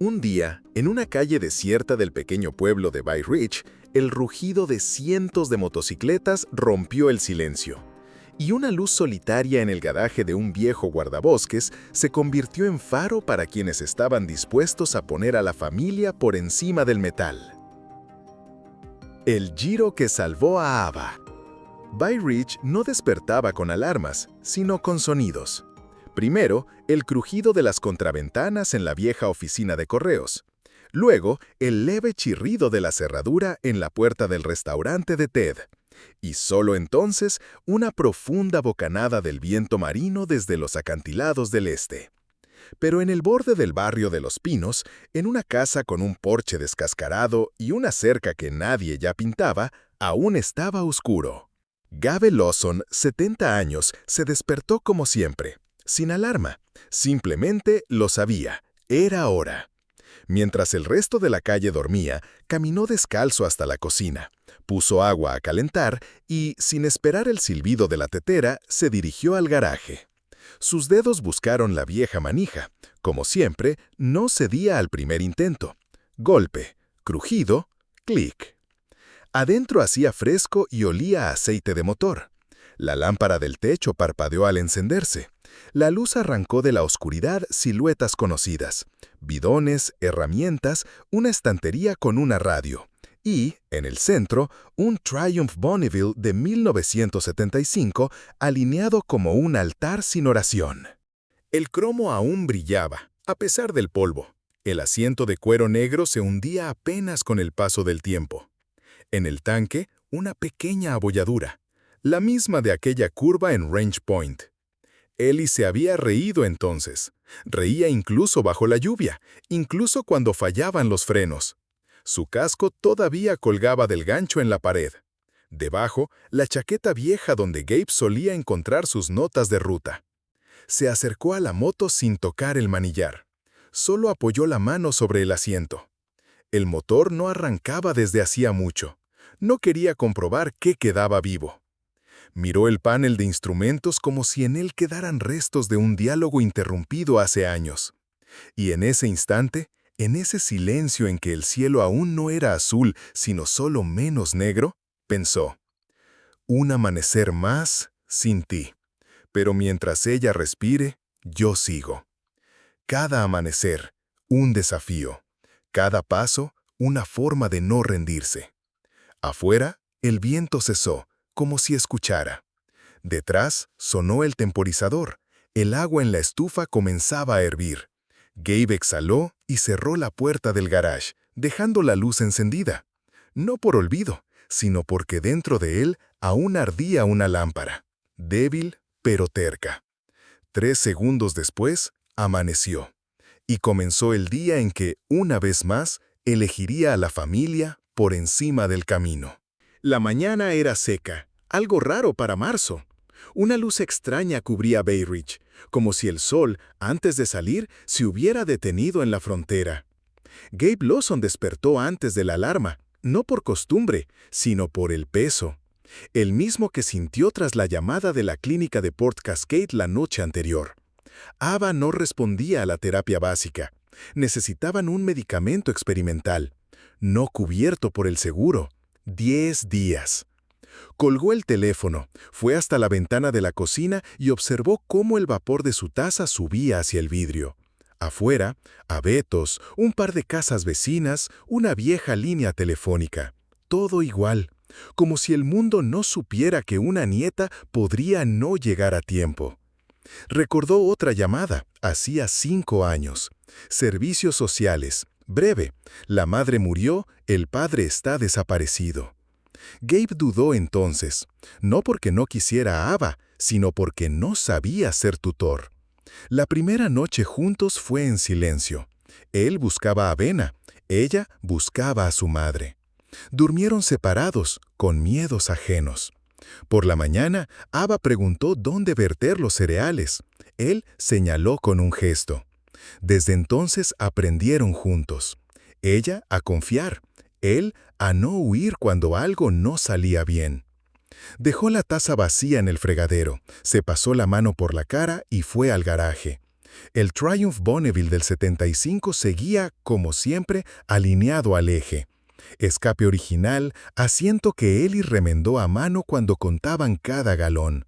Un día, en una calle desierta del pequeño pueblo de Bay Ridge, el rugido de cientos de motocicletas rompió el silencio, y una luz solitaria en el garaje de un viejo guardabosques se convirtió en faro para quienes estaban dispuestos a poner a la familia por encima del metal. El giro que salvó a Ava. Bay Ridge no despertaba con alarmas, sino con sonidos. Primero, el crujido de las contraventanas en la vieja oficina de correos. Luego, el leve chirrido de la cerradura en la puerta del restaurante de Ted. Y solo entonces, una profunda bocanada del viento marino desde los acantilados del este. Pero en el borde del barrio de Los Pinos, en una casa con un porche descascarado y una cerca que nadie ya pintaba, aún estaba oscuro. Gabe Lawson, 70 años, se despertó como siempre, sin alarma. Simplemente lo sabía, era hora. Mientras el resto de la calle dormía, caminó descalzo hasta la cocina, puso agua a calentar y, sin esperar el silbido de la tetera, se dirigió al garaje. Sus dedos buscaron la vieja manija. Como siempre, no cedía al primer intento. Golpe, crujido, clic. Adentro hacía fresco y olía a aceite de motor. La lámpara del techo parpadeó al encenderse. La luz arrancó de la oscuridad siluetas conocidas, bidones, herramientas, una estantería con una radio. Y, en el centro, un Triumph Bonneville de 1975 alineado como un altar sin oración. El cromo aún brillaba, a pesar del polvo. El asiento de cuero negro se hundía apenas con el paso del tiempo. En el tanque, una pequeña abolladura, la misma de aquella curva en Range Point. Ellie se había reído entonces. Reía incluso bajo la lluvia, incluso cuando fallaban los frenos. Su casco todavía colgaba del gancho en la pared. Debajo, la chaqueta vieja donde Gabe solía encontrar sus notas de ruta. Se acercó a la moto sin tocar el manillar. Solo apoyó la mano sobre el asiento. El motor no arrancaba desde hacía mucho. No quería comprobar qué quedaba vivo. Miró el panel de instrumentos como si en él quedaran restos de un diálogo interrumpido hace años. Y en ese instante, en ese silencio en que el cielo aún no era azul, sino solo menos negro, pensó: un amanecer más sin ti. Pero mientras ella respire, yo sigo. Cada amanecer, un desafío. Cada paso, una forma de no rendirse. Afuera, el viento cesó, como si escuchara. Detrás, sonó el temporizador. El agua en la estufa comenzaba a hervir. Gabe exhaló y cerró la puerta del garage, dejando la luz encendida. No por olvido, sino porque dentro de él aún ardía una lámpara. Débil, pero terca. 3 segundos después, amaneció. Y comenzó el día en que, una vez más, elegiría a la familia por encima del camino. La mañana era seca, algo raro para marzo. Una luz extraña cubría Bay Ridge, como si el sol, antes de salir, se hubiera detenido en la frontera. Gabe Lawson despertó antes de la alarma, no por costumbre, sino por el peso. El mismo que sintió tras la llamada de la clínica de Port Cascade la noche anterior. Ava no respondía a la terapia básica. Necesitaban un medicamento experimental, no cubierto por el seguro. 10 días. Colgó el teléfono, fue hasta la ventana de la cocina y observó cómo el vapor de su taza subía hacia el vidrio. Afuera, abetos, un par de casas vecinas, una vieja línea telefónica. Todo igual, como si el mundo no supiera que una nieta podría no llegar a tiempo. Recordó otra llamada, hacía 5 años. Servicios sociales. Breve. La madre murió, el padre está desaparecido. Gabe dudó entonces, no porque no quisiera a Ava, sino porque no sabía ser tutor. La primera noche juntos fue en silencio. Él buscaba a Vena, ella buscaba a su madre. Durmieron separados, con miedos ajenos. Por la mañana, Ava preguntó dónde verter los cereales. Él señaló con un gesto. Desde entonces aprendieron juntos. Ella a confiar, él a no huir cuando algo no salía bien. Dejó la taza vacía en el fregadero, se pasó la mano por la cara y fue al garaje. El Triumph Bonneville del 75 seguía, como siempre, alineado al eje. Escape original, asiento que Ellis remendó a mano cuando contaban cada galón.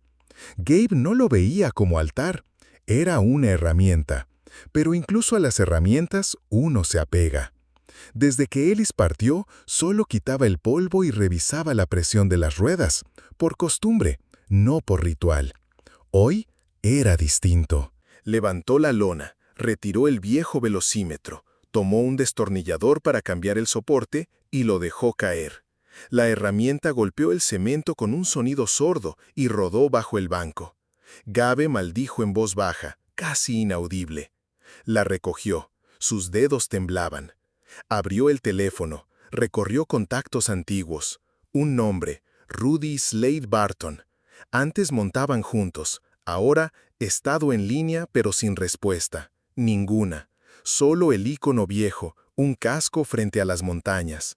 Gabe no lo veía como altar, era una herramienta. Pero incluso a las herramientas uno se apega. Desde que Ellis partió, solo quitaba el polvo y revisaba la presión de las ruedas, por costumbre, no por ritual. Hoy era distinto. Levantó la lona, retiró el viejo velocímetro, tomó un destornillador para cambiar el soporte y lo dejó caer. La herramienta golpeó el cemento con un sonido sordo y rodó bajo el banco. Gabe maldijo en voz baja, casi inaudible. La recogió, sus dedos temblaban. Abrió el teléfono, recorrió contactos antiguos. Un nombre, Rudy Slade Barton. Antes montaban juntos, ahora estado en línea pero sin respuesta. Ninguna. Solo el ícono viejo, un casco frente a las montañas.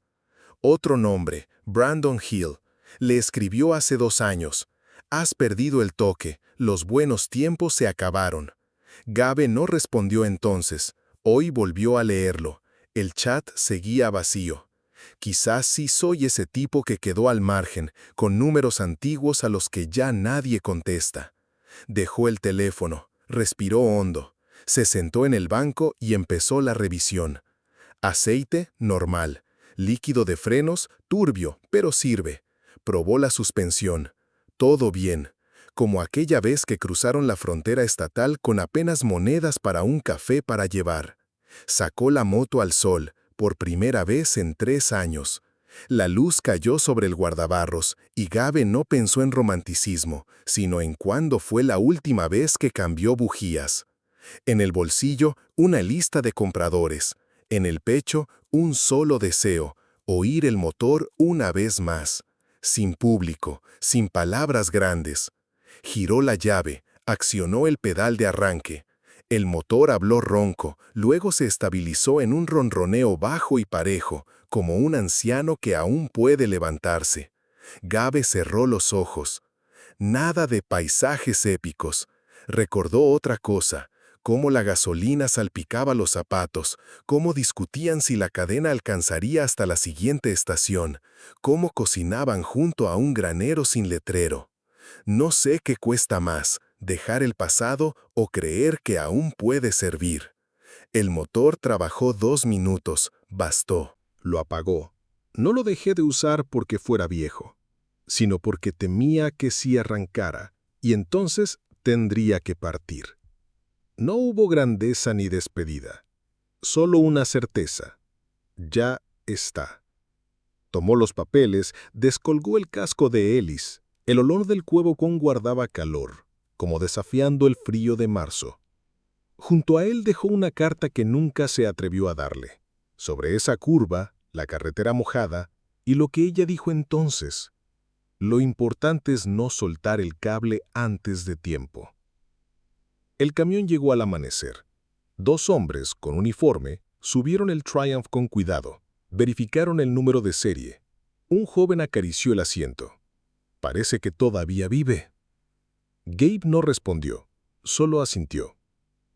Otro nombre, Brandon Hill. Le escribió hace 2 años. Has perdido el toque, los buenos tiempos se acabaron. Gabe no respondió entonces. Hoy volvió a leerlo. El chat seguía vacío. Quizás sí soy ese tipo que quedó al margen, con números antiguos a los que ya nadie contesta. Dejó el teléfono, respiró hondo, se sentó en el banco y empezó la revisión. Aceite, normal. Líquido de frenos, turbio, pero sirve. Probó la suspensión. Todo bien. Como aquella vez que cruzaron la frontera estatal con apenas monedas para un café para llevar. Sacó la moto al sol, por primera vez en 3 años. La luz cayó sobre el guardabarros y Gabe no pensó en romanticismo, sino en cuándo fue la última vez que cambió bujías. En el bolsillo, una lista de compradores. En el pecho, un solo deseo, oír el motor una vez más. Sin público, sin palabras grandes. Giró la llave, accionó el pedal de arranque. El motor habló ronco, luego se estabilizó en un ronroneo bajo y parejo, como un anciano que aún puede levantarse. Gabe cerró los ojos. Nada de paisajes épicos. Recordó otra cosa, cómo la gasolina salpicaba los zapatos, cómo discutían si la cadena alcanzaría hasta la siguiente estación, cómo cocinaban junto a un granero sin letrero. No sé qué cuesta más, dejar el pasado o creer que aún puede servir. El motor trabajó 2 minutos, bastó. Lo apagó. No lo dejé de usar porque fuera viejo, sino porque temía que si arrancara, y entonces tendría que partir. No hubo grandeza ni despedida, solo una certeza. Ya está. Tomó los papeles, descolgó el casco de Ellis. El olor del cuevocón guardaba calor, como desafiando el frío de marzo. Junto a él dejó una carta que nunca se atrevió a darle. Sobre esa curva, la carretera mojada, y lo que ella dijo entonces. Lo importante es no soltar el cable antes de tiempo. El camión llegó al amanecer. 2 hombres, con uniforme, subieron el Triumph con cuidado. Verificaron el número de serie. Un joven acarició el asiento. Parece que todavía vive. Gabe no respondió, solo asintió.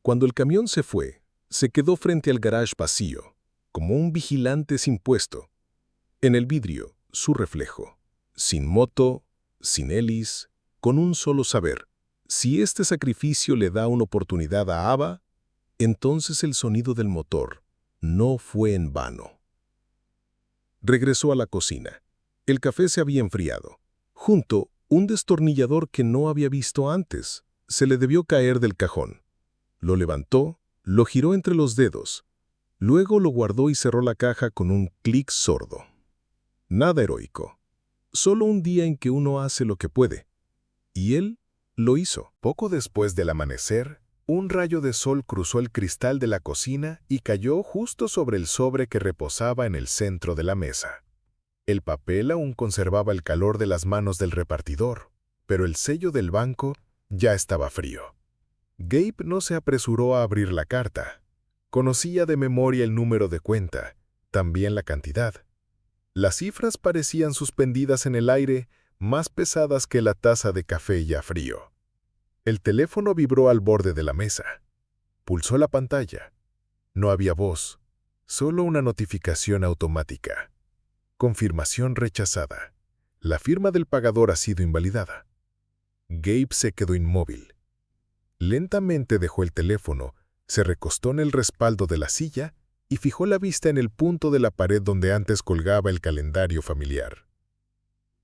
Cuando el camión se fue, se quedó frente al garage vacío, como un vigilante sin puesto. En el vidrio, su reflejo. Sin moto, sin Ellis, con un solo saber. Si este sacrificio le da una oportunidad a Ava, entonces el sonido del motor no fue en vano. Regresó a la cocina. El café se había enfriado. Junto, un destornillador que no había visto antes. Se le debió caer del cajón. Lo levantó, lo giró entre los dedos. Luego lo guardó y cerró la caja con un clic sordo. Nada heroico. Solo un día en que uno hace lo que puede. Y él lo hizo. Poco después del amanecer, un rayo de sol cruzó el cristal de la cocina y cayó justo sobre el sobre que reposaba en el centro de la mesa. El papel aún conservaba el calor de las manos del repartidor, pero el sello del banco ya estaba frío. Gabe no se apresuró a abrir la carta. Conocía de memoria el número de cuenta, también la cantidad. Las cifras parecían suspendidas en el aire, más pesadas que la taza de café ya frío. El teléfono vibró al borde de la mesa. Pulsó la pantalla. No había voz, solo una notificación automática. Confirmación rechazada. La firma del pagador ha sido invalidada. Gabe se quedó inmóvil. Lentamente dejó el teléfono, se recostó en el respaldo de la silla y fijó la vista en el punto de la pared donde antes colgaba el calendario familiar.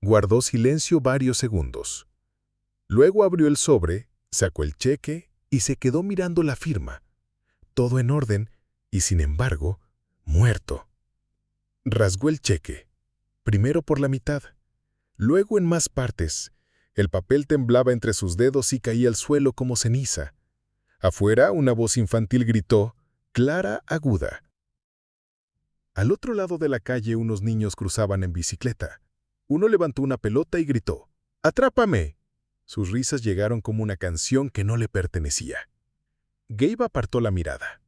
Guardó silencio varios segundos. Luego abrió el sobre, sacó el cheque y se quedó mirando la firma. Todo en orden y, sin embargo, muerto. Rasgó el cheque, primero por la mitad, luego en más partes. El papel temblaba entre sus dedos y caía al suelo como ceniza. Afuera, una voz infantil gritó, clara, aguda. Al otro lado de la calle, unos niños cruzaban en bicicleta. Uno levantó una pelota y gritó, ¡atrápame! Sus risas llegaron como una canción que no le pertenecía. Gabe apartó la mirada.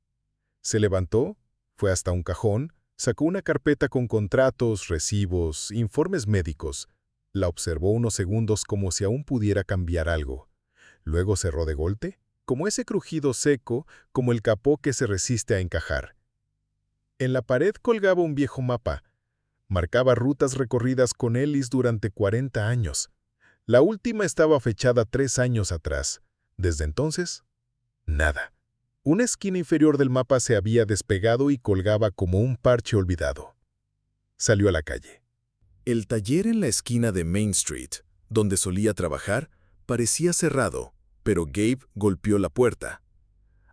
Se levantó, fue hasta un cajón, sacó una carpeta con contratos, recibos, informes médicos. La observó unos segundos como si aún pudiera cambiar algo. Luego cerró de golpe, como ese crujido seco, como el capó que se resiste a encajar. En la pared colgaba un viejo mapa. Marcaba rutas recorridas con Ellis durante 40 años. La última estaba fechada 3 años atrás. Desde entonces, nada. Una esquina inferior del mapa se había despegado y colgaba como un parche olvidado. Salió a la calle. El taller en la esquina de Main Street, donde solía trabajar, parecía cerrado, pero Gabe golpeó la puerta.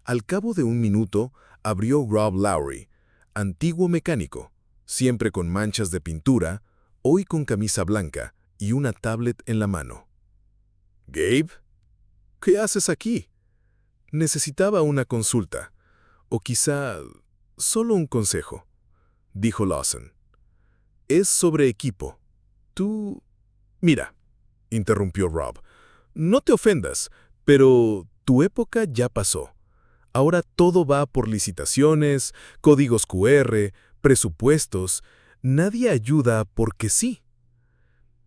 Al cabo de un minuto, abrió Rob Lowry, antiguo mecánico, siempre con manchas de pintura, hoy con camisa blanca y una tablet en la mano. «Gabe, ¿qué haces aquí?» Necesitaba una consulta, o quizá solo un consejo, dijo Lawson. Es sobre equipo. Tú... Mira, interrumpió Rob, no te ofendas, pero tu época ya pasó. Ahora todo va por licitaciones, códigos QR, presupuestos. Nadie ayuda porque sí.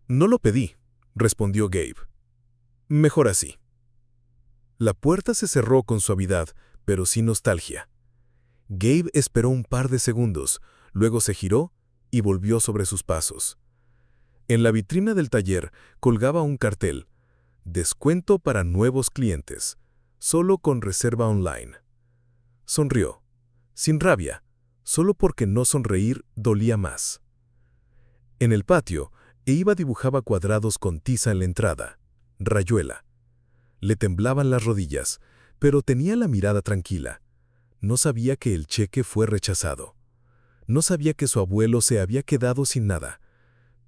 No lo pedí, respondió Gabe. Mejor así. La puerta se cerró con suavidad, pero sin nostalgia. Gabe esperó un par de segundos, luego se giró y volvió sobre sus pasos. En la vitrina del taller colgaba un cartel: descuento para nuevos clientes, solo con reserva online. Sonrió, sin rabia, solo porque no sonreír dolía más. En el patio, Eva dibujaba cuadrados con tiza en la entrada, rayuela. Le temblaban las rodillas, pero tenía la mirada tranquila. No sabía que el cheque fue rechazado. No sabía que su abuelo se había quedado sin nada.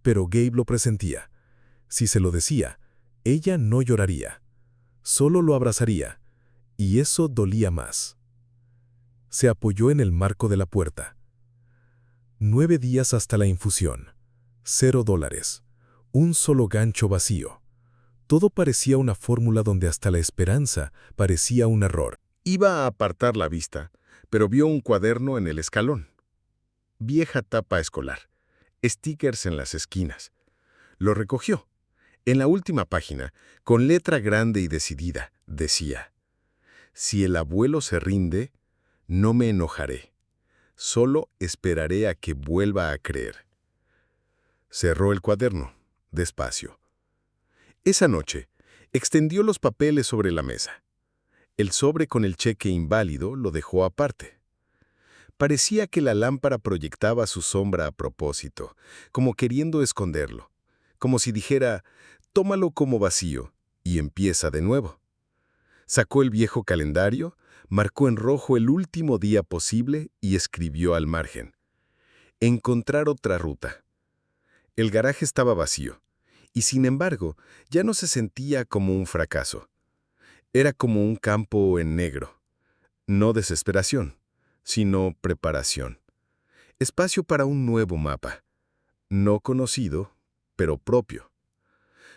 Pero Gabe lo presentía. Si se lo decía, ella no lloraría. Solo lo abrazaría. Y eso dolía más. Se apoyó en el marco de la puerta. 9 días hasta la infusión. $0. Un solo gancho vacío. Todo parecía una fórmula donde hasta la esperanza parecía un error. Iba a apartar la vista, pero vio un cuaderno en el escalón. Vieja tapa escolar, stickers en las esquinas. Lo recogió. En la última página, con letra grande y decidida, decía: «Si el abuelo se rinde, no me enojaré. Solo esperaré a que vuelva a creer». Cerró el cuaderno, despacio. Esa noche, extendió los papeles sobre la mesa. El sobre con el cheque inválido lo dejó aparte. Parecía que la lámpara proyectaba su sombra a propósito, como queriendo esconderlo, como si dijera, tómalo como vacío y empieza de nuevo. Sacó el viejo calendario, marcó en rojo el último día posible y escribió al margen: encontrar otra ruta. El garaje estaba vacío, y sin embargo, ya no se sentía como un fracaso. Era como un campo en negro. No desesperación, sino preparación. Espacio para un nuevo mapa. No conocido, pero propio.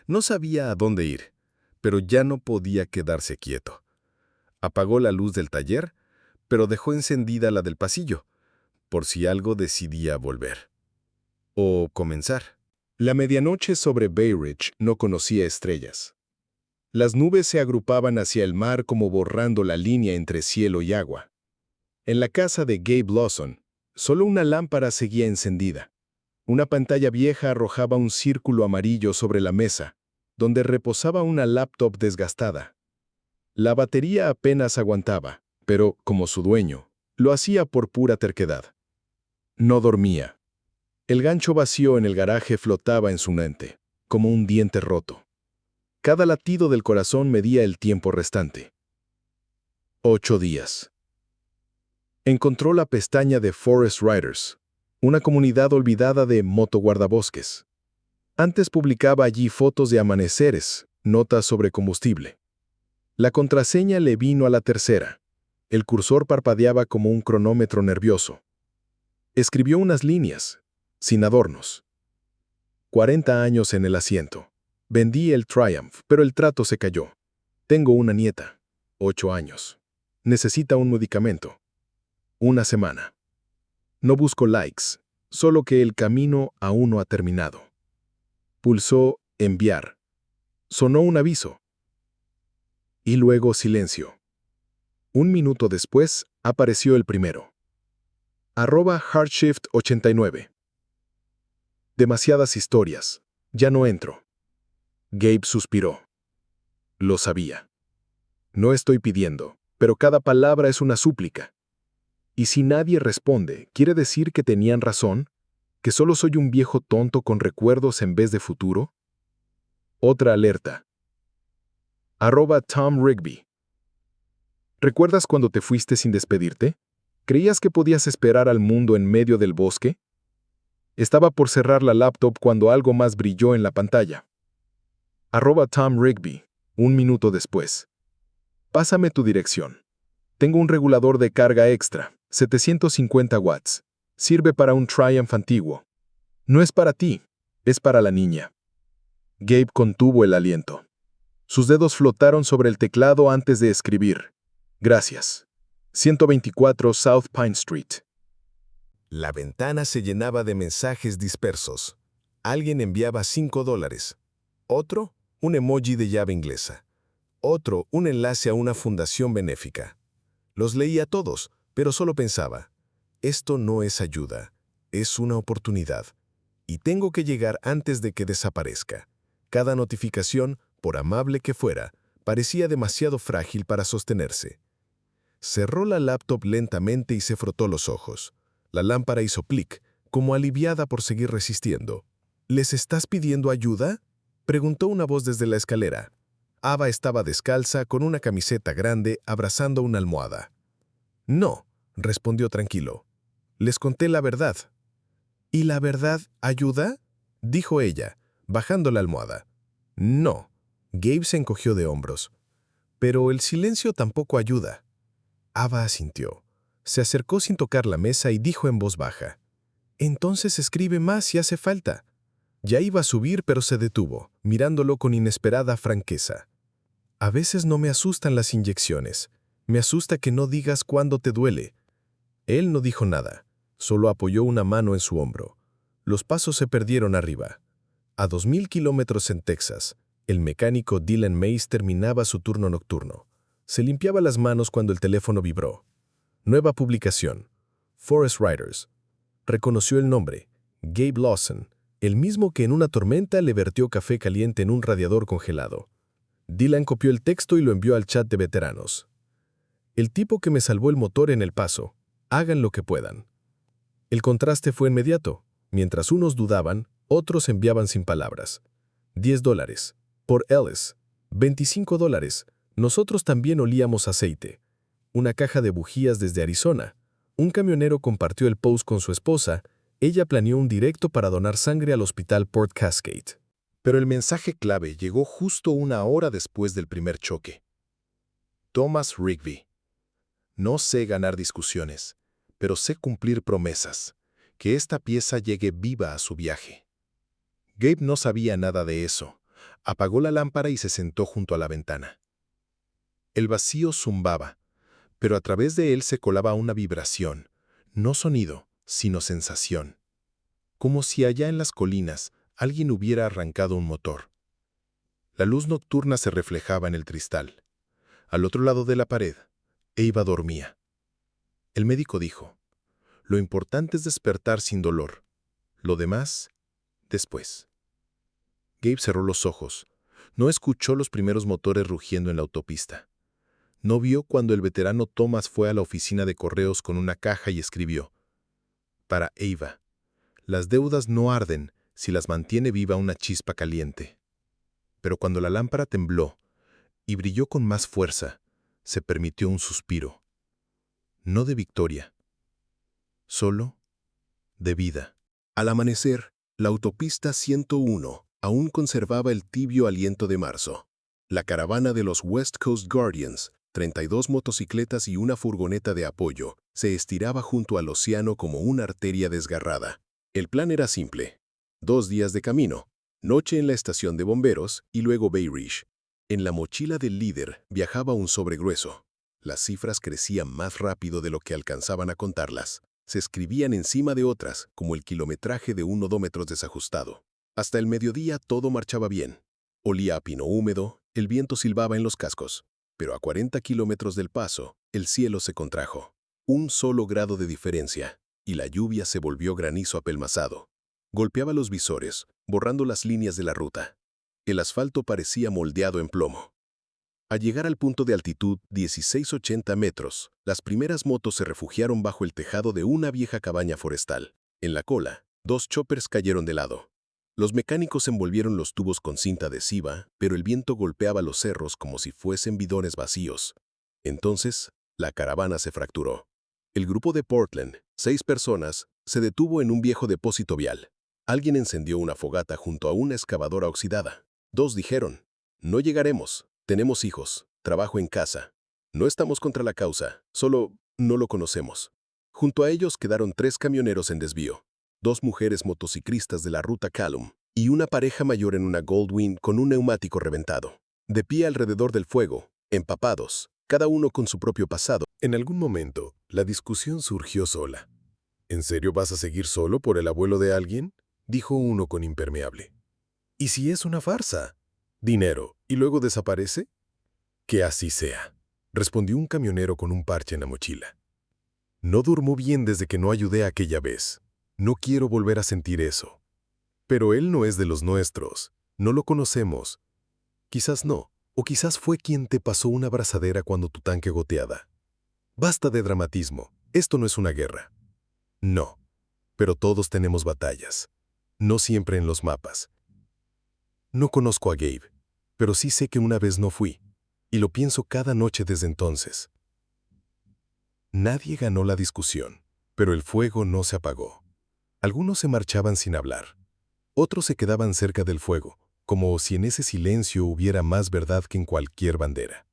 No sabía a dónde ir, pero ya no podía quedarse quieto. Apagó la luz del taller, pero dejó encendida la del pasillo, por si algo decidía volver. O comenzar. La medianoche sobre Bay Ridge no conocía estrellas. Las nubes se agrupaban hacia el mar como borrando la línea entre cielo y agua. En la casa de Gabe Lawson, solo una lámpara seguía encendida. Una pantalla vieja arrojaba un círculo amarillo sobre la mesa, donde reposaba una laptop desgastada. La batería apenas aguantaba, pero, como su dueño, lo hacía por pura terquedad. No dormía. El gancho vacío en el garaje flotaba en su mente, como un diente roto. Cada latido del corazón medía el tiempo restante. 8 días. Encontró la pestaña de Forest Riders, una comunidad olvidada de motoguardabosques. Antes publicaba allí fotos de amaneceres, notas sobre combustible. La contraseña le vino a la tercera. El cursor parpadeaba como un cronómetro nervioso. Escribió unas líneas, sin adornos. 40 años en el asiento. Vendí el Triumph, pero el trato se cayó. Tengo una nieta, 8 años. Necesita un medicamento. Una semana. No busco likes, solo que el camino aún no ha terminado. Pulsó enviar. Sonó un aviso. Y luego silencio. Un minuto después apareció el primero. @Hardshift89. Demasiadas historias. Ya no entro. Gabe suspiró. Lo sabía. No estoy pidiendo, pero cada palabra es una súplica. Y si nadie responde, ¿quiere decir que tenían razón? ¿Que solo soy un viejo tonto con recuerdos en vez de futuro? Otra alerta. @Tom Rigby. ¿Recuerdas cuando te fuiste sin despedirte? ¿Creías que podías esperar al mundo en medio del bosque? Estaba por cerrar la laptop cuando algo más brilló en la pantalla. @Tom Rigby. Un minuto después. Pásame tu dirección. Tengo un regulador de carga extra, 750 watts. Sirve para un Triumph antiguo. No es para ti, es para la niña. Gabe contuvo el aliento. Sus dedos flotaron sobre el teclado antes de escribir. Gracias. 124 South Pine Street. La ventana se llenaba de mensajes dispersos. Alguien enviaba $5. Otro, un emoji de llave inglesa. Otro, un enlace a una fundación benéfica. Los leía todos, pero solo pensaba, esto no es ayuda, es una oportunidad. Y tengo que llegar antes de que desaparezca. Cada notificación, por amable que fuera, parecía demasiado frágil para sostenerse. Cerró la laptop lentamente y se frotó los ojos. La lámpara hizo clic, como aliviada por seguir resistiendo. ¿Les estás pidiendo ayuda?, preguntó una voz desde la escalera. Ava estaba descalza con una camiseta grande abrazando una almohada. No, respondió tranquilo. Les conté la verdad. ¿Y la verdad ayuda?, dijo ella, bajando la almohada. No. Gabe se encogió de hombros. Pero el silencio tampoco ayuda. Ava asintió. Se acercó sin tocar la mesa y dijo en voz baja. Entonces escribe más si hace falta. Ya iba a subir, pero se detuvo, mirándolo con inesperada franqueza. A veces no me asustan las inyecciones. Me asusta que no digas cuándo te duele. Él no dijo nada, solo apoyó una mano en su hombro. Los pasos se perdieron arriba. A 2000 kilómetros en Texas, el mecánico Dylan Mays terminaba su turno nocturno. Se limpiaba las manos cuando el teléfono vibró. Nueva publicación. Forest Riders. Reconoció el nombre. Gabe Lawson, el mismo que en una tormenta le vertió café caliente en un radiador congelado. Dylan copió el texto y lo envió al chat de veteranos. El tipo que me salvó el motor en El Paso. Hagan lo que puedan. El contraste fue inmediato. Mientras unos dudaban, otros enviaban sin palabras. $10. Por Ellis. $25. Nosotros también olíamos aceite. Una caja de bujías desde Arizona. Un camionero compartió el post con su esposa. Ella planeó un directo para donar sangre al hospital Port Cascade. Pero el mensaje clave llegó justo una hora después del primer choque. Thomas Rigby. No sé ganar discusiones, pero sé cumplir promesas. Que esta pieza llegue viva a su viaje. Gabe no sabía nada de eso. Apagó la lámpara y se sentó junto a la ventana. El vacío zumbaba, pero a través de él se colaba una vibración, no sonido, sino sensación. Como si allá en las colinas alguien hubiera arrancado un motor. La luz nocturna se reflejaba en el cristal. Al otro lado de la pared, Eva dormía. El médico dijo, lo importante es despertar sin dolor. Lo demás, después. Gabe cerró los ojos. No escuchó los primeros motores rugiendo en la autopista. No vio cuando el veterano Thomas fue a la oficina de correos con una caja y escribió, para Eva, las deudas no arden si las mantiene viva una chispa caliente. Pero cuando la lámpara tembló y brilló con más fuerza, se permitió un suspiro. No de victoria, solo de vida. Al amanecer, la autopista 101 aún conservaba el tibio aliento de marzo. La caravana de los West Coast Guardians, 32 motocicletas y una furgoneta de apoyo, se estiraba junto al océano como una arteria desgarrada. El plan era simple. 2 días de camino, noche en la estación de bomberos y luego Bay Ridge. En la mochila del líder viajaba un sobre grueso. Las cifras crecían más rápido de lo que alcanzaban a contarlas. Se escribían encima de otras, como el kilometraje de un odómetro desajustado. Hasta el mediodía todo marchaba bien. Olía a pino húmedo, el viento silbaba en los cascos. Pero a 40 kilómetros del paso, el cielo se contrajo. 1 solo grado de diferencia, y la lluvia se volvió granizo apelmazado. Golpeaba los visores, borrando las líneas de la ruta. El asfalto parecía moldeado en plomo. Al llegar al punto de altitud 1680 metros, las primeras motos se refugiaron bajo el tejado de una vieja cabaña forestal. En la cola, 2 choppers cayeron de lado. Los mecánicos envolvieron los tubos con cinta adhesiva, pero el viento golpeaba los cerros como si fuesen bidones vacíos. Entonces, la caravana se fracturó. El grupo de Portland, 6 personas, se detuvo en un viejo depósito vial. Alguien encendió una fogata junto a una excavadora oxidada. 2 dijeron, no llegaremos, tenemos hijos, trabajo en casa. No estamos contra la causa, solo no lo conocemos. Junto a ellos quedaron 3 camioneros en desvío. 2 mujeres motociclistas de la ruta Callum y una pareja mayor en una Goldwing con un neumático reventado. De pie alrededor del fuego, empapados, cada uno con su propio pasado. En algún momento, la discusión surgió sola. ¿En serio vas a seguir solo por el abuelo de alguien? Dijo uno con impermeable. ¿Y si es una farsa? ¿Dinero y luego desaparece? Que así sea, respondió un camionero con un parche en la mochila. No durmo bien desde que no ayudé aquella vez. No quiero volver a sentir eso. Pero él no es de los nuestros. No lo conocemos. Quizás no, o quizás fue quien te pasó una abrazadera cuando tu tanque goteaba. Basta de dramatismo. Esto no es una guerra. No, pero todos tenemos batallas. No siempre en los mapas. No conozco a Gabe, pero sí sé que una vez no fui, y lo pienso cada noche desde entonces. Nadie ganó la discusión, pero el fuego no se apagó. Algunos se marchaban sin hablar. Otros se quedaban cerca del fuego, como si en ese silencio hubiera más verdad que en cualquier bandera.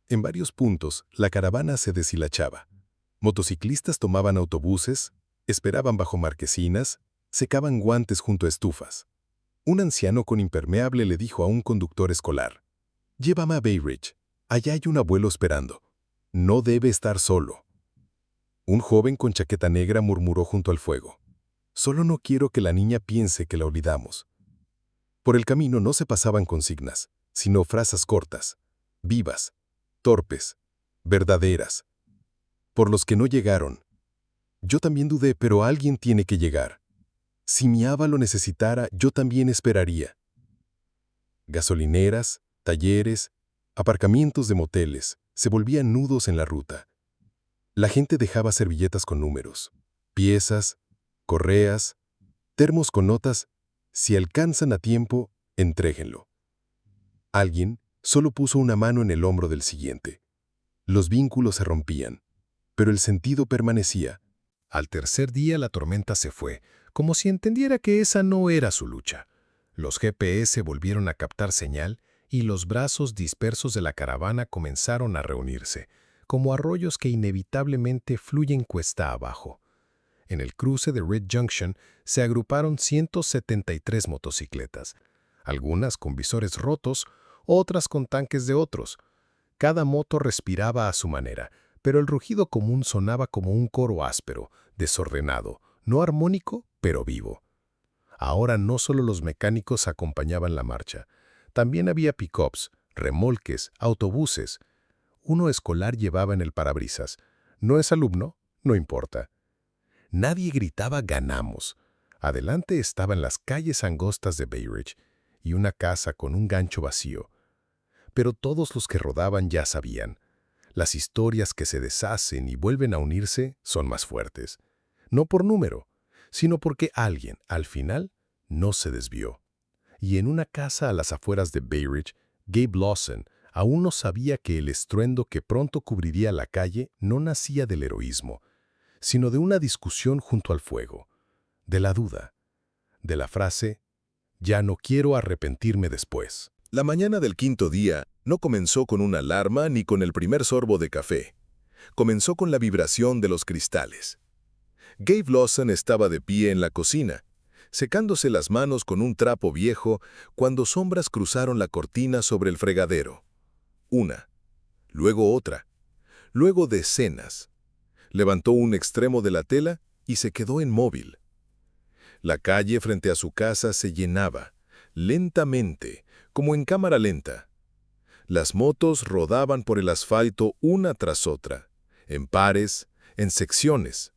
En varios puntos, la caravana se deshilachaba. Motociclistas tomaban autobuses, esperaban bajo marquesinas, secaban guantes junto a estufas. Un anciano con impermeable le dijo a un conductor escolar, «Llévame a Bay Ridge. Allá hay un abuelo esperando. No debe estar solo». Un joven con chaqueta negra murmuró junto al fuego, «Solo no quiero que la niña piense que la olvidamos». Por el camino no se pasaban consignas, sino frases cortas, vivas, torpes, verdaderas. Por los que no llegaron. Yo también dudé, pero alguien tiene que llegar. Si mi Ava lo necesitara, yo también esperaría. Gasolineras, talleres, aparcamientos de moteles se volvían nudos en la ruta. La gente dejaba servilletas con números, piezas, correas, termos con notas. Si alcanzan a tiempo, entréguenlo. Alguien solo puso una mano en el hombro del siguiente. Los vínculos se rompían, pero el sentido permanecía. Al tercer día la tormenta se fue, como si entendiera que esa no era su lucha. Los GPS volvieron a captar señal y los brazos dispersos de la caravana comenzaron a reunirse, como arroyos que inevitablemente fluyen cuesta abajo. En el cruce de Red Junction se agruparon 173 motocicletas, algunas con visores rotos, otras con tanques de otros. Cada moto respiraba a su manera, pero el rugido común sonaba como un coro áspero, desordenado, no armónico, pero vivo. Ahora no solo los mecánicos acompañaban la marcha, También había pick-ups, remolques, autobuses. Uno escolar llevaba en el parabrisas. ¿No es alumno? No importa. Nadie gritaba «ganamos». Adelante estaban las calles angostas de Bay Ridge y una casa con un gancho vacío. Pero todos los que rodaban ya sabían. Las historias que se deshacen y vuelven a unirse son más fuertes. No por número, sino porque alguien, al final, no se desvió. Y en una casa a las afueras de Bay Ridge, Gabe Lawson aún no sabía que el estruendo que pronto cubriría la calle no nacía del heroísmo, sino de una discusión junto al fuego, de la duda, de la frase «ya no quiero arrepentirme después». La mañana del quinto día no comenzó con una alarma ni con el primer sorbo de café. Comenzó con la vibración de los cristales. Gabe Lawson estaba de pie en la cocina, secándose las manos con un trapo viejo cuando sombras cruzaron la cortina sobre el fregadero. Una, luego otra, luego decenas. Levantó un extremo de la tela y se quedó inmóvil. La calle frente a su casa se llenaba, lentamente, como en cámara lenta. Las motos rodaban por el asfalto una tras otra, en pares, en secciones.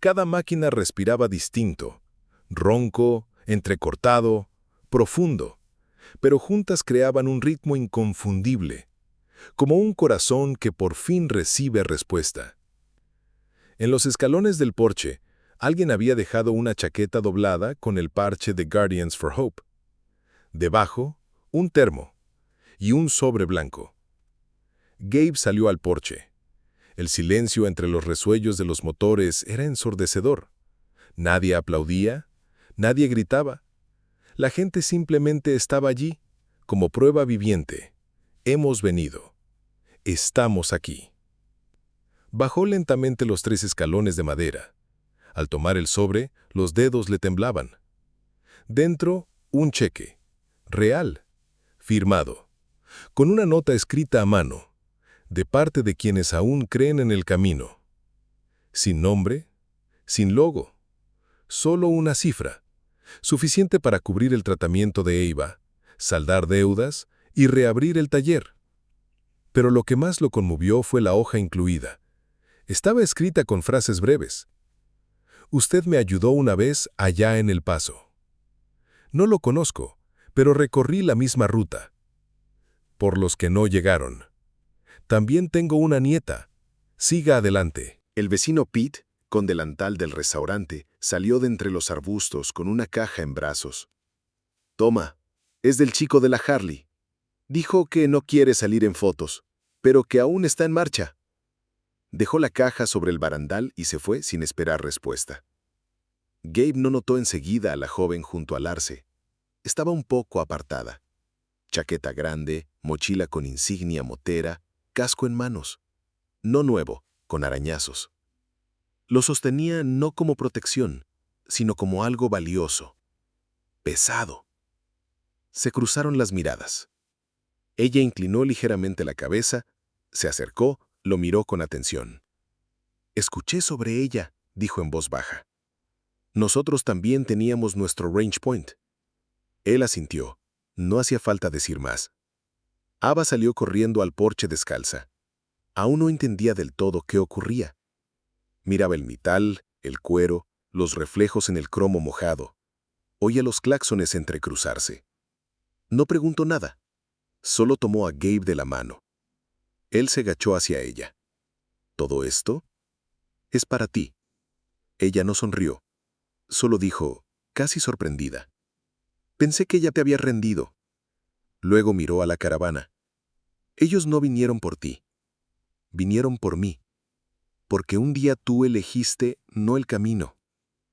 Cada máquina respiraba distinto, ronco, entrecortado, profundo, pero juntas creaban un ritmo inconfundible, como un corazón que por fin recibe respuesta. En los escalones del porche, alguien había dejado una chaqueta doblada con el parche de Guardians for Hope. Debajo, un termo y un sobre blanco. Gabe salió al porche. El silencio entre los resuellos de los motores era ensordecedor. Nadie aplaudía, nadie gritaba. La gente simplemente estaba allí, como prueba viviente. Hemos venido. Estamos aquí. Bajó lentamente los 3 escalones de madera. Al tomar el sobre, los dedos le temblaban. Dentro, un cheque. Real. Firmado. Con una nota escrita a mano, de parte de quienes aún creen en el camino. Sin nombre, sin logo, solo una cifra, suficiente para cubrir el tratamiento de Eva, saldar deudas y reabrir el taller. Pero lo que más lo conmovió fue la hoja incluida. Estaba escrita con frases breves. Usted me ayudó una vez allá en El Paso. No lo conozco, pero recorrí la misma ruta. Por los que no llegaron. También tengo una nieta. Siga adelante. El vecino Pete, con delantal del restaurante, salió de entre los arbustos con una caja en brazos. Toma, es del chico de la Harley. Dijo que no quiere salir en fotos, pero que aún está en marcha. Dejó la caja sobre el barandal y se fue sin esperar respuesta. Gabe no notó enseguida a la joven junto al arce. Estaba un poco apartada. Chaqueta grande, mochila con insignia motera, casco en manos. No nuevo, con arañazos. Lo sostenía no como protección, sino como algo valioso. Pesado. Se cruzaron las miradas. Ella inclinó ligeramente la cabeza, se acercó, lo miró con atención. Escuché sobre ella, dijo en voz baja. Nosotros también teníamos nuestro range point. Él asintió. No hacía falta decir más. Ava salió corriendo al porche descalza. Aún no entendía del todo qué ocurría. Miraba el metal, el cuero, los reflejos en el cromo mojado. Oía los claxones entrecruzarse. No preguntó nada. Solo tomó a Gabe de la mano. Él se agachó hacia ella. ¿Todo esto? Es para ti. Ella no sonrió. Solo dijo, casi sorprendida. Pensé que ella te había rendido. Luego miró a la caravana. Ellos no vinieron por ti. Vinieron por mí. Porque un día tú elegiste no el camino,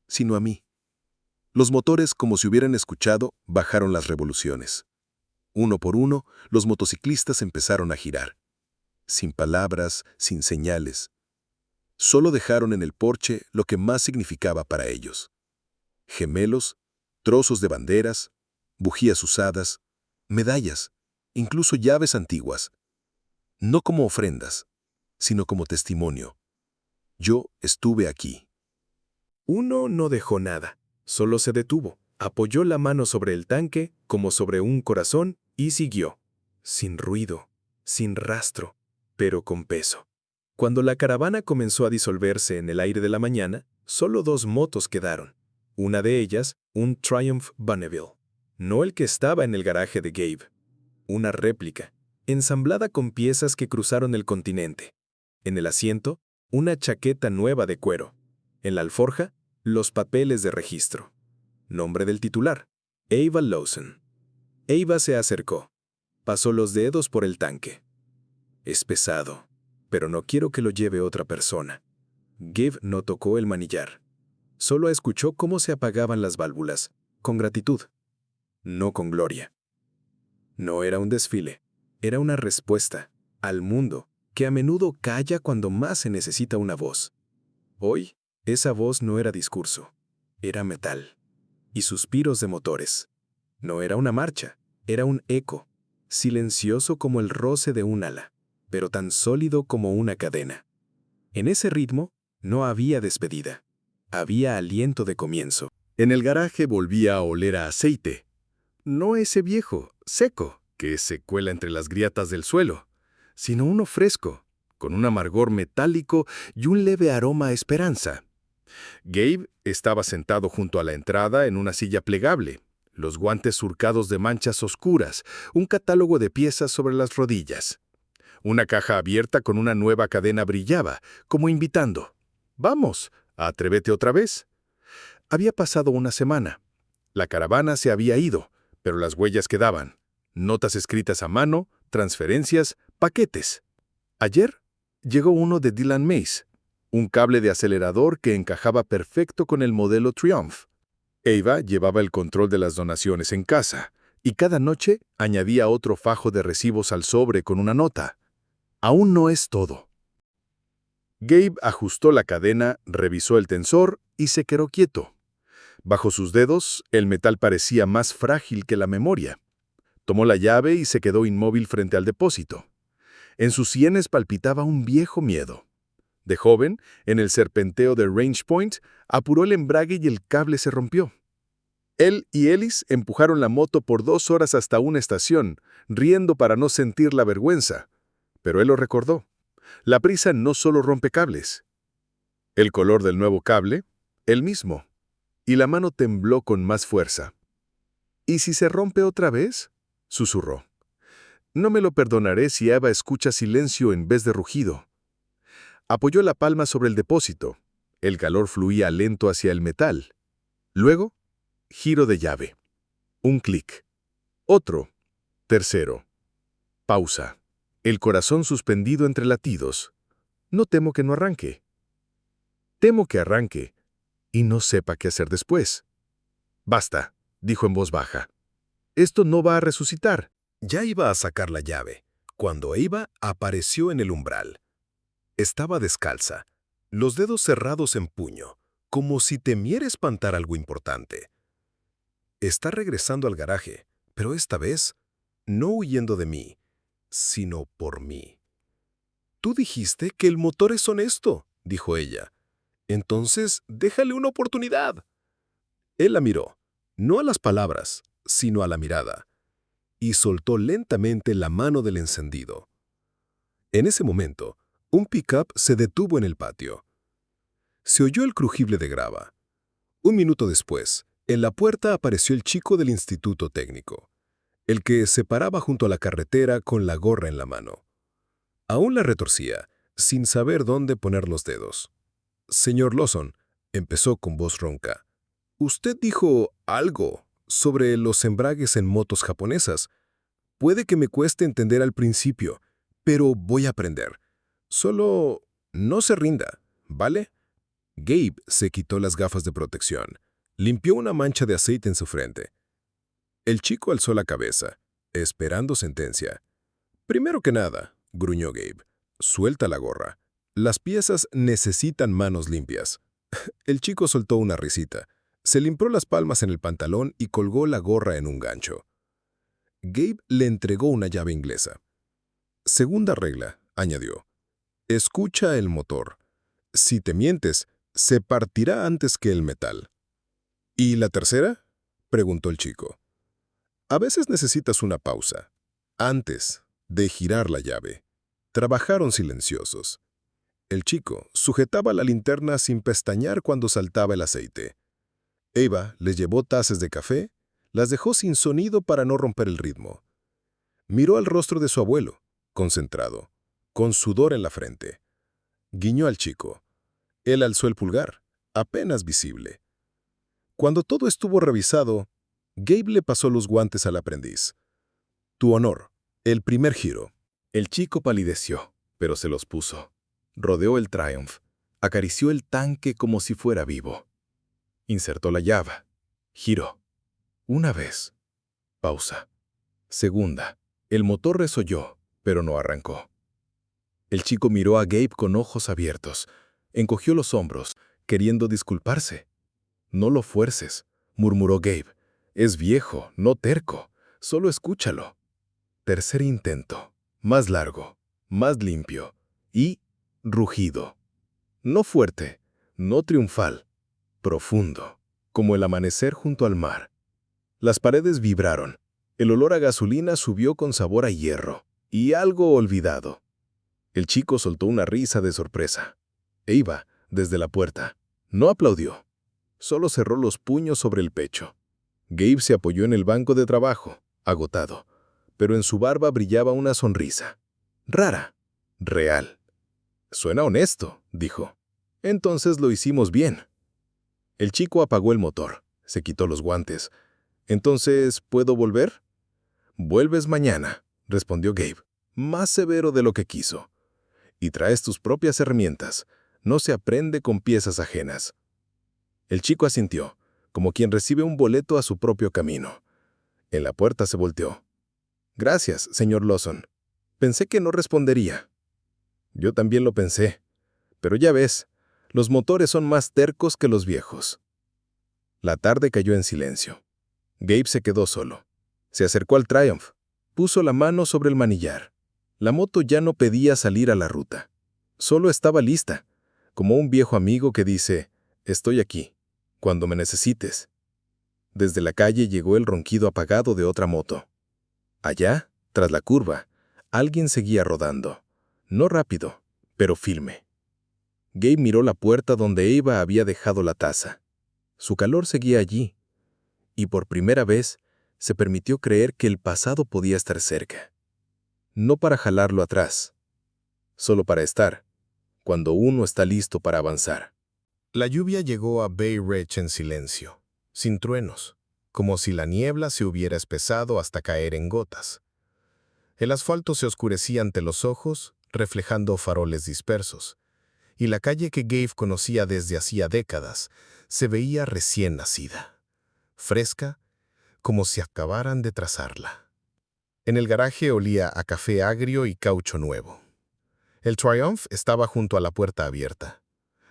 sino a mí. Los motores, como si hubieran escuchado, bajaron las revoluciones. Uno por uno, los motociclistas empezaron a girar. Sin palabras, sin señales. Solo dejaron en el porche lo que más significaba para ellos. Gemelos, trozos de banderas, bujías usadas, medallas, incluso llaves antiguas. No como ofrendas, sino como testimonio. Yo estuve aquí. Uno no dejó nada, solo se detuvo, apoyó la mano sobre el tanque, como sobre un corazón, Y siguió, sin ruido, sin rastro, pero con peso. Cuando la caravana comenzó a disolverse en el aire de la mañana, solo 2 motos quedaron. Una de ellas, un Triumph Bonneville. No el que estaba en el garaje de Gabe. Una réplica, ensamblada con piezas que cruzaron el continente. En el asiento, una chaqueta nueva de cuero. En la alforja, los papeles de registro. Nombre del titular, Ava Lawson. Ava se acercó. Pasó los dedos por el tanque. Es pesado, pero no quiero que lo lleve otra persona. Gabe no tocó el manillar. Solo escuchó cómo se apagaban las válvulas, con gratitud, no con gloria. No era un desfile, era una respuesta al mundo que a menudo calla cuando más se necesita una voz. Hoy, esa voz no era discurso, era metal y suspiros de motores. No era una marcha, era un eco, silencioso como el roce de un ala, pero tan sólido como una cadena. En ese ritmo no había despedida, había aliento de comienzo. En el garaje volvía a oler a aceite. No ese viejo, seco, que se cuela entre las grietas del suelo, sino uno fresco, con un amargor metálico y un leve aroma a esperanza. Gabe estaba sentado junto a la entrada en una silla plegable, los guantes surcados de manchas oscuras, un catálogo de piezas sobre las rodillas. Una caja abierta con una nueva cadena brillaba, como invitando. «Vamos, atrévete otra vez». Había pasado una semana. La caravana se había ido, pero las huellas quedaban. Notas escritas a mano, transferencias, paquetes. Ayer llegó uno de Dylan Mace, un cable de acelerador que encajaba perfecto con el modelo Triumph. Ava llevaba el control de las donaciones en casa, y cada noche añadía otro fajo de recibos al sobre con una nota. Aún no es todo. Gabe ajustó la cadena, revisó el tensor y se quedó quieto. Bajo sus dedos, el metal parecía más frágil que la memoria. Tomó la llave y se quedó inmóvil frente al depósito. En sus sienes palpitaba un viejo miedo. De joven, en el serpenteo de Range Point, apuró el embrague y el cable se rompió. Él y Ellis empujaron la moto por 2 horas hasta una estación, riendo para no sentir la vergüenza. Pero él lo recordó. La prisa no solo rompe cables. El color del nuevo cable, el mismo. Y la mano tembló con más fuerza. ¿Y si se rompe otra vez?, susurró. No me lo perdonaré si Ava escucha silencio en vez de rugido. Apoyó la palma sobre el depósito. El calor fluía lento hacia el metal. Luego, giro de llave. Un clic. Otro. Tercero. Pausa. El corazón suspendido entre latidos. No temo que no arranque. Temo que arranque y no sepa qué hacer después. Basta, dijo en voz baja. Esto no va a resucitar. Ya iba a sacar la llave, cuando Ava apareció en el umbral. Estaba descalza, los dedos cerrados en puño, como si temiera espantar algo importante. Está regresando al garaje, pero esta vez no huyendo de mí, sino por mí. «Tú dijiste que el motor es honesto», dijo ella. «Entonces, déjale una oportunidad». Él la miró, no a las palabras, sino a la mirada, y soltó lentamente la mano del encendido. En ese momento, un pick-up se detuvo en el patio. Se oyó el crujible de grava. Un minuto después, en la puerta apareció el chico del instituto técnico, el que se paraba junto a la carretera con la gorra en la mano. Aún la retorcía, sin saber dónde poner los dedos. «Señor Lawson», empezó con voz ronca, «usted dijo algo sobre los embragues en motos japonesas. Puede que me cueste entender al principio, pero voy a aprender. Solo no se rinda, ¿vale?» Gabe se quitó las gafas de protección. Limpió una mancha de aceite en su frente. El chico alzó la cabeza, esperando sentencia. «Primero que nada», gruñó Gabe, «suelta la gorra. Las piezas necesitan manos limpias». El chico soltó una risita. Se limpió las palmas en el pantalón y colgó la gorra en un gancho. Gabe le entregó una llave inglesa. «Segunda regla», añadió. «Escucha el motor. Si te mientes, se partirá antes que el metal». «¿Y la tercera?», preguntó el chico. A veces necesitas una pausa, antes de girar la llave. Trabajaron silenciosos. El chico sujetaba la linterna sin pestañear cuando saltaba el aceite. Eva les llevó tazas de café, las dejó sin sonido para no romper el ritmo. Miró al rostro de su abuelo, concentrado, con sudor en la frente. Guiñó al chico. Él alzó el pulgar, apenas visible. Cuando todo estuvo revisado, Gabe le pasó los guantes al aprendiz. Tu honor, el primer giro. El chico palideció, pero se los puso. Rodeó el Triumph, acarició el tanque como si fuera vivo. Insertó la llave. Giró. Una vez. Pausa. Segunda. El motor resolló, pero no arrancó. El chico miró a Gabe con ojos abiertos. Encogió los hombros, queriendo disculparse. No lo fuerces, murmuró Gabe. Es viejo, no terco. Solo escúchalo. Tercer intento. Más largo, más limpio. Y rugido. No fuerte, no triunfal. Profundo, como el amanecer junto al mar. Las paredes vibraron. El olor a gasolina subió con sabor a hierro. Y algo olvidado. El chico soltó una risa de sorpresa. Eva, desde la puerta, no aplaudió. Solo cerró los puños sobre el pecho. Gabe se apoyó en el banco de trabajo, agotado, pero en su barba brillaba una sonrisa. Rara, real. Suena honesto, dijo. Entonces lo hicimos bien. El chico apagó el motor, se quitó los guantes. ¿Entonces puedo volver? Vuelves mañana, respondió Gabe, más severo de lo que quiso. Y traes tus propias herramientas. No se aprende con piezas ajenas. El chico asintió, como quien recibe un boleto a su propio camino. En la puerta se volteó. Gracias, señor Lawson. Pensé que no respondería. Yo también lo pensé. Pero ya ves, los motores son más tercos que los viejos. La tarde cayó en silencio. Gabe se quedó solo. Se acercó al Triumph. Puso la mano sobre el manillar. La moto ya no pedía salir a la ruta. Solo estaba lista, como un viejo amigo que dice, estoy aquí, cuando me necesites. Desde la calle llegó el ronquido apagado de otra moto. Allá, tras la curva, alguien seguía rodando. No rápido, pero firme. Gabe miró la puerta donde Eva había dejado la taza. Su calor seguía allí. Y por primera vez, se permitió creer que el pasado podía estar cerca. No para jalarlo atrás, solo para estar, cuando uno está listo para avanzar. La lluvia llegó a Bay Ridge en silencio, sin truenos, como si la niebla se hubiera espesado hasta caer en gotas. El asfalto se oscurecía ante los ojos, reflejando faroles dispersos, y la calle que Gabe conocía desde hacía décadas se veía recién nacida, fresca, como si acabaran de trazarla. En el garaje olía a café agrio y caucho nuevo. El Triumph estaba junto a la puerta abierta.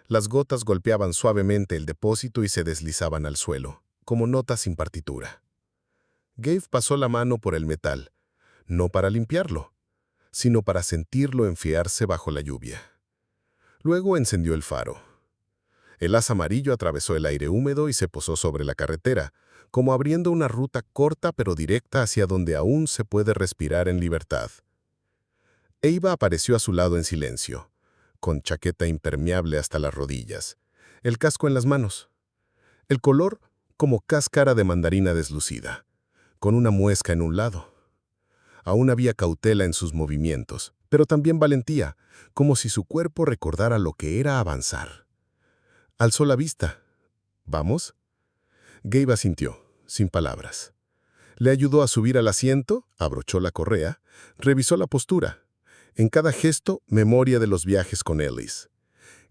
Las gotas golpeaban suavemente el depósito y se deslizaban al suelo, como notas sin partitura. Gabe pasó la mano por el metal, no para limpiarlo, sino para sentirlo enfriarse bajo la lluvia. Luego encendió el faro. El haz amarillo atravesó el aire húmedo y se posó sobre la carretera, como abriendo una ruta corta pero directa hacia donde aún se puede respirar en libertad. Eva apareció a su lado en silencio, con chaqueta impermeable hasta las rodillas, el casco en las manos. El color como cáscara de mandarina deslucida, con una muesca en un lado. Aún había cautela en sus movimientos, pero también valentía, como si su cuerpo recordara lo que era avanzar. Alzó la vista. ¿Vamos? Gabe asintió, sin palabras. Le ayudó a subir al asiento, abrochó la correa, revisó la postura. En cada gesto, memoria de los viajes con Ellis.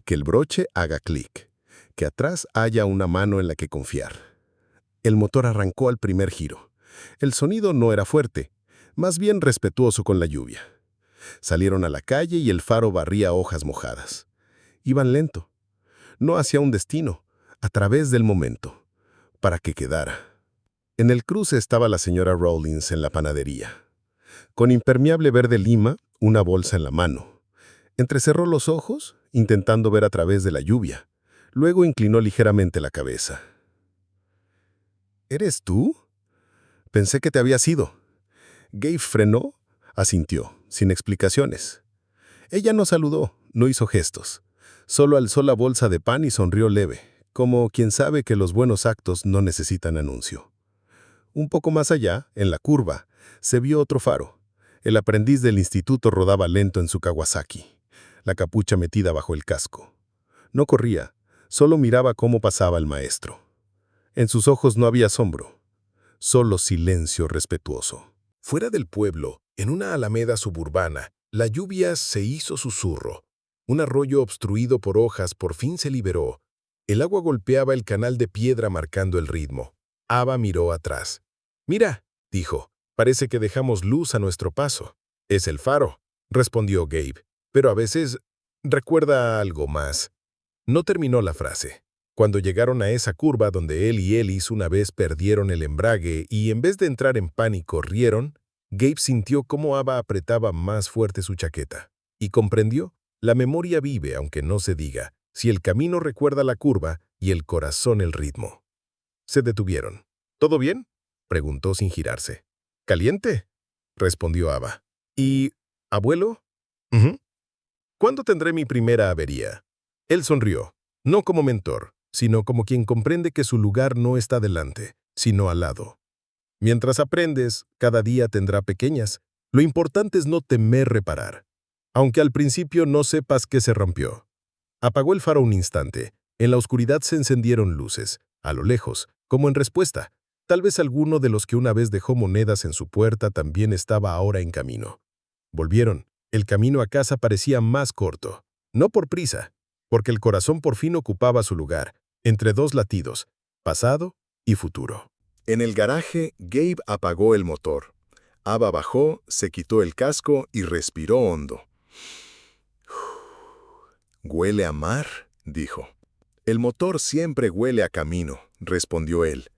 Que el broche haga clic, que atrás haya una mano en la que confiar. El motor arrancó al primer giro. El sonido no era fuerte, más bien respetuoso con la lluvia. Salieron a la calle y el faro barría hojas mojadas. Iban lento, no hacia un destino, a través del momento, para que quedara. En el cruce estaba la señora Rawlins en la panadería. Con impermeable verde lima, una bolsa en la mano. Entrecerró los ojos, intentando ver a través de la lluvia. Luego inclinó ligeramente la cabeza. ¿Eres tú?, Pensé que te habías ido. Gabe frenó, asintió, sin explicaciones. Ella no saludó, no hizo gestos. Solo alzó la bolsa de pan y sonrió leve, como quien sabe que los buenos actos no necesitan anuncio. Un poco más allá, en la curva, se vio otro faro. El aprendiz del instituto rodaba lento en su Kawasaki, la capucha metida bajo el casco. No corría, solo miraba cómo pasaba el maestro. En sus ojos no había asombro, solo silencio respetuoso. Fuera del pueblo, en una alameda suburbana, la lluvia se hizo susurro. Un arroyo obstruido por hojas por fin se liberó. El agua golpeaba el canal de piedra marcando el ritmo. Ava miró atrás. «Mira», dijo, «parece que dejamos luz a nuestro paso». «Es el faro», respondió Gabe, «pero a veces recuerda algo más». No terminó la frase. Cuando llegaron a esa curva donde él y Ellis una vez perdieron el embrague y en vez de entrar en pánico rieron, Gabe sintió cómo Ava apretaba más fuerte su chaqueta. Y comprendió, la memoria vive aunque no se diga, si el camino recuerda la curva y el corazón el ritmo. Se detuvieron. «¿Todo bien?», preguntó sin girarse. «¿Caliente?», respondió Ava. «¿Y abuelo?» «Ujú». «¿Cuándo tendré mi primera avería?». Él sonrió, no como mentor, sino como quien comprende que su lugar no está delante, sino al lado. Mientras aprendes, cada día tendrá pequeñas. Lo importante es no temer reparar, aunque al principio no sepas qué se rompió. Apagó el faro un instante. En la oscuridad se encendieron luces, a lo lejos, como en respuesta. Tal vez alguno de los que una vez dejó monedas en su puerta también estaba ahora en camino. Volvieron. El camino a casa parecía más corto. No por prisa, porque el corazón por fin ocupaba su lugar, entre dos latidos, pasado y futuro. En el garaje, Gabe apagó el motor. Ava bajó, se quitó el casco y respiró hondo. «Huele a mar», dijo. «El motor siempre huele a camino», respondió él.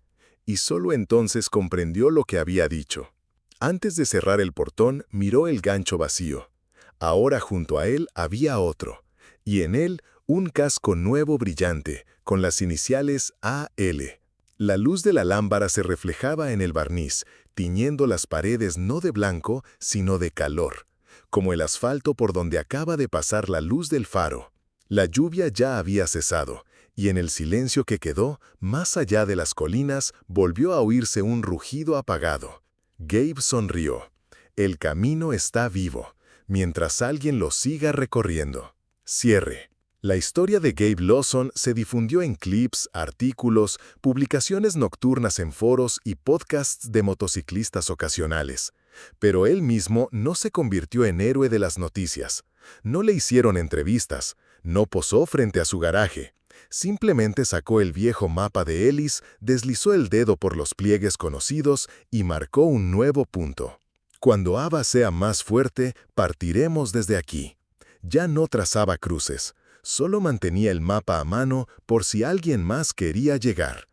Y solo entonces comprendió lo que había dicho. Antes de cerrar el portón, miró el gancho vacío. Ahora junto a él había otro, y en él un casco nuevo brillante, con las iniciales AL. La luz de la lámpara se reflejaba en el barniz, tiñendo las paredes no de blanco, sino de calor, como el asfalto por donde acaba de pasar la luz del faro. La lluvia ya había cesado, y en el silencio que quedó, más allá de las colinas, volvió a oírse un rugido apagado. Gabe sonrió. El camino está vivo, mientras alguien lo siga recorriendo. Cierre. La historia de Gabe Lawson se difundió en clips, artículos, publicaciones nocturnas en foros y podcasts de motociclistas ocasionales. Pero él mismo no se convirtió en héroe de las noticias. No le hicieron entrevistas, no posó frente a su garaje. Simplemente sacó el viejo mapa de Ellis, deslizó el dedo por los pliegues conocidos y marcó un nuevo punto. Cuando Ava sea más fuerte, partiremos desde aquí. Ya no trazaba cruces. Solo mantenía el mapa a mano por si alguien más quería llegar,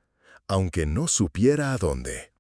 aunque no supiera a dónde.